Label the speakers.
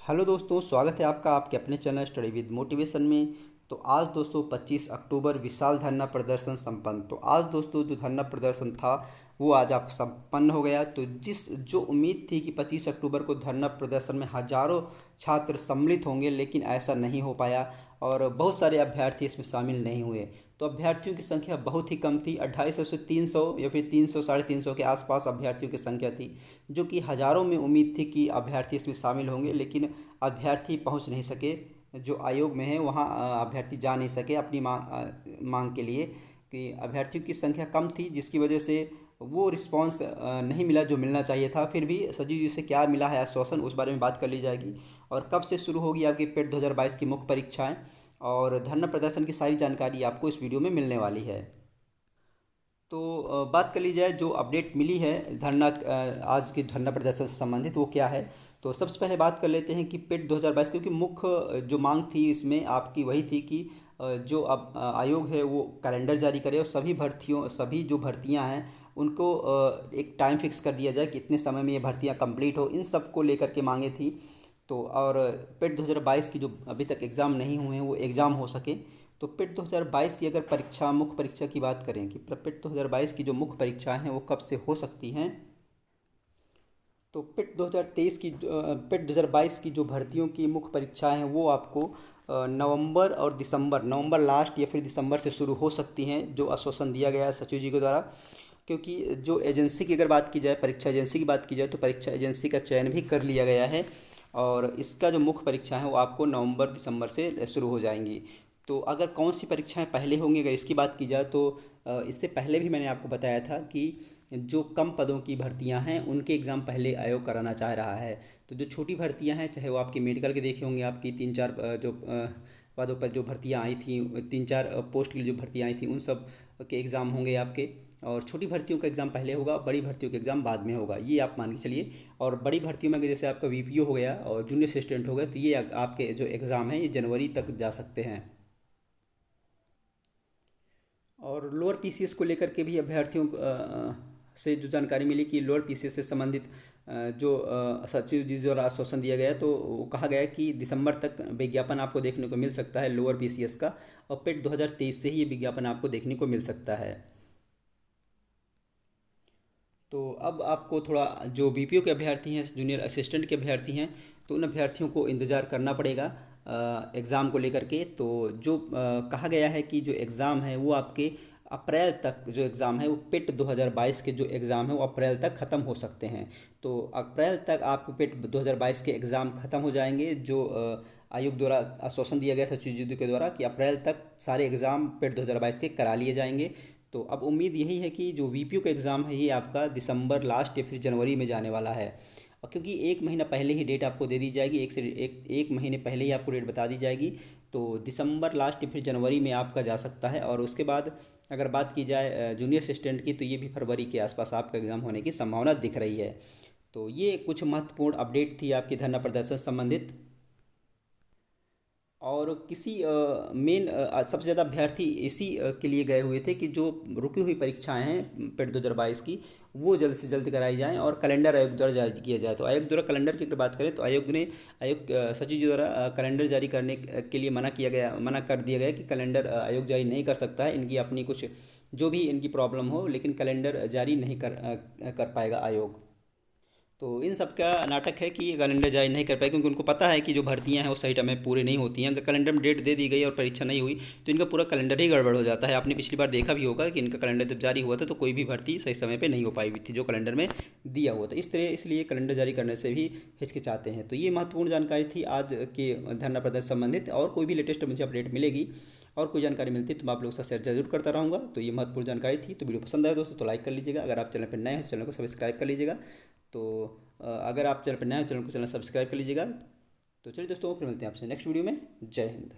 Speaker 1: Hello दोस्तों, स्वागत है आपका आपके अपने चैनल स्टडी विद मोटिवेशन में। तो आज दोस्तों 25 अक्टूबर विशाल धरना प्रदर्शन संपन्न। तो आज दोस्तों जो धरना प्रदर्शन था वो आज आप संपन्न हो गया। तो जो उम्मीद थी कि 25 अक्टूबर को धरना प्रदर्शन में हजारों छात्र सम्मिलित होंगे, लेकिन ऐसा नहीं हो पाया और बहुत सारे अभ्यर्थी इसमें शामिल नहीं हुए। तो अभ्यर्थियों की संख्या बहुत ही कम थी, 250 से 300 या फिर 300 साढ़े 300 के आसपास अभ्यर्थियों की संख्या थी, जो कि हज़ारों में उम्मीद थी कि अभ्यर्थी इसमें शामिल होंगे, लेकिन अभ्यर्थी पहुंच नहीं सके। जो आयोग में है वहां अभ्यर्थी जा नहीं सके अपनी मांग के लिए, कि अभ्यर्थियों की संख्या कम थी, जिसकी वजह से वो रिस्पांस नहीं मिला जो मिलना चाहिए था। फिर भी सचिव जी से क्या मिला है आश्वासन, उस बारे में बात कर ली जाएगी। और कब से शुरू होगी आपकी पेट 2022 की मुख्य परीक्षाएं, और धरना प्रदर्शन की सारी जानकारी आपको इस वीडियो में मिलने वाली है। तो बात कर ली जाए जो अपडेट मिली है धरना आज की धरना प्रदर्शन से संबंधित, वो क्या है। तो सबसे पहले बात कर लेते हैं कि पेट 2022, क्योंकि मुख्य जो मांग थी इसमें आपकी वही थी कि जो अब आयोग है वो कैलेंडर जारी करे और सभी जो भर्तियां हैं उनको एक टाइम फिक्स कर दिया जाए कि इतने समय में ये भर्तियां कंप्लीट हो। इन सब को लेकर के मांगे थी। तो और पेट 2022 की जो अभी तक एग्ज़ाम नहीं हुए हैं वो एग्ज़ाम हो सके। तो पेट 2022 की अगर परीक्षा मुख्य परीक्षा की बात करें कि पेट 2022 की जो मुख्य परीक्षाएं हैं वो कब से हो सकती हैं। तो पेट 2022 की जो भर्तियों की मुख्य परीक्षाएं हैं वो आपको नवंबर लास्ट या फिर दिसंबर से शुरू हो सकती हैं, जो आश्वासन दिया गया है सचिव जी के द्वारा। क्योंकि जो एजेंसी की अगर बात की जाए, परीक्षा एजेंसी की बात की जाए, तो परीक्षा एजेंसी का चयन भी कर लिया गया है और इसका जो मुख्य परीक्षा है वो आपको नवंबर दिसंबर से शुरू हो जाएंगी। तो अगर कौन सी परीक्षाएं पहले होंगी, अगर इसकी बात की जाए तो इससे पहले भी मैंने आपको बताया था कि जो कम पदों की भर्तियां हैं उनके एग्ज़ाम पहले आयोग कराना चाह रहा है। तो जो छोटी भर्तियां हैं, चाहे वो आपकी मेडिकल के देखे होंगे, आपकी तीन चार जो पदों पर जो भर्तियां आई थी, तीन चार पोस्ट के लिए जो भर्तियां आई थी, उन सब के एग्ज़ाम होंगे आपके। और छोटी भर्तियों का एग्ज़ाम पहले होगा, बड़ी भर्तियों का एग्ज़ाम बाद में होगा, ये आप मान के चलिए। और बड़ी भर्तियों में अगर जैसे आपका वीपीओ हो गया और जूनियर असिस्टेंट हो गया, तो ये आपके जो एग्ज़ाम है ये जनवरी तक जा सकते हैं। और लोअर पीसीएस को लेकर के भी अभ्यर्थियों से जो जानकारी मिली कि लोअर पीसीएस से संबंधित जो सचिव जी द्वारा आश्वासन दिया गया, तो वो कहा गया कि दिसंबर तक विज्ञापन आपको देखने को मिल सकता है लोअर पीसीएस का, और पेट 2023 से ही ये विज्ञापन आपको देखने को मिल सकता है। तो अब आपको थोड़ा जो बीपीओ के अभ्यर्थी हैं, जूनियर असिस्टेंट के अभ्यर्थी हैं, तो उन अभ्यर्थियों को इंतज़ार करना पड़ेगा एग्ज़ाम को लेकर के। तो जो कहा गया है कि जो एग्ज़ाम है वो आपके अप्रैल तक, जो एग्ज़ाम है वो पेट 2022 के जो एग्ज़ाम है वो अप्रैल तक ख़त्म हो सकते हैं। तो अप्रैल तक आपको पेट 2022 के एग्ज़ाम ख़त्म हो जाएंगे, जो आयोग द्वारा आश्वासन दिया गया सचिव जी के द्वारा कि अप्रैल तक सारे एग्ज़ाम पेट 2022 के करा लिए जाएंगे। तो अब उम्मीद यही है कि जो वीपीओ का एग्ज़ाम है ये आपका दिसंबर लास्ट या फिर जनवरी में जाने वाला है। और क्योंकि एक महीना पहले ही डेट आपको दे दी जाएगी, एक महीने पहले ही आपको डेट बता दी जाएगी। तो दिसंबर लास्ट या फिर जनवरी में आपका जा सकता है। और उसके बाद अगर बात की जाए जूनियर असिस्टेंट की, तो ये भी फरवरी के आसपास आपका एग्ज़ाम होने की संभावना दिख रही है। तो ये कुछ महत्वपूर्ण अपडेट थी आपकी धरना प्रदर्शन से संबंधित। और किसी मेन सबसे ज़्यादा अभ्यर्थी इसी के लिए गए हुए थे कि जो रुकी हुई परीक्षाएं हैं पेट 2022 की, वो जल्द से जल्द कराई जाएं और कैलेंडर आयोग द्वारा जारी किया जाए। तो आयोग द्वारा कैलेंडर की अगर बात करें तो आयोग सचिव जी द्वारा कैलेंडर जारी करने के लिए मना कर दिया गया कि कैलेंडर आयोग जारी नहीं कर सकता है, इनकी अपनी कुछ जो भी इनकी प्रॉब्लम हो, लेकिन कैलेंडर जारी नहीं कर पाएगा आयोग। तो इन सब का नाटक है कि ये कैलेंडर जारी नहीं कर पाए, क्योंकि उनको पता है कि जो भर्तियां हैं वो सही टाइम में पूरी नहीं होती हैं। अगर कैलेंडर में डेट दे दी गई और परीक्षा नहीं हुई तो इनका पूरा कैलेंडर ही गड़बड़ हो जाता है। आपने पिछली बार देखा भी होगा कि इनका कैलेंडर जब जारी हुआ था तो कोई भी भर्ती सही समय पर नहीं हो पाई हुई थी जो कैलेंडर में दिया हुआ था। इसलिए कैलेंडर जारी करने से भी हिचकिचाते हैं। तो ये महत्वपूर्ण जानकारी थी आज के धरना प्रदर्शन संबंधित। और कोई भी लेटेस्ट मुझे अपडेट मिलेगी और कोई जानकारी मिलती है तो मैं आप लोगों के साथ शेयर जरूर करता रहूँगा। तो ये महत्वपूर्ण जानकारी थी। तो वीडियो पसंद आए दोस्तों तो लाइक कर लीजिएगा, अगर आप चैनल पर नए हैं तो चैनल को सब्सक्राइब कर लीजिएगा। तो अगर आप चैनल पर नए हैं तो चैनल को सब्सक्राइब कर लीजिएगा। तो चलिए दोस्तों, फिर मिलते हैं आपसे नेक्स्ट वीडियो में। जय हिंद।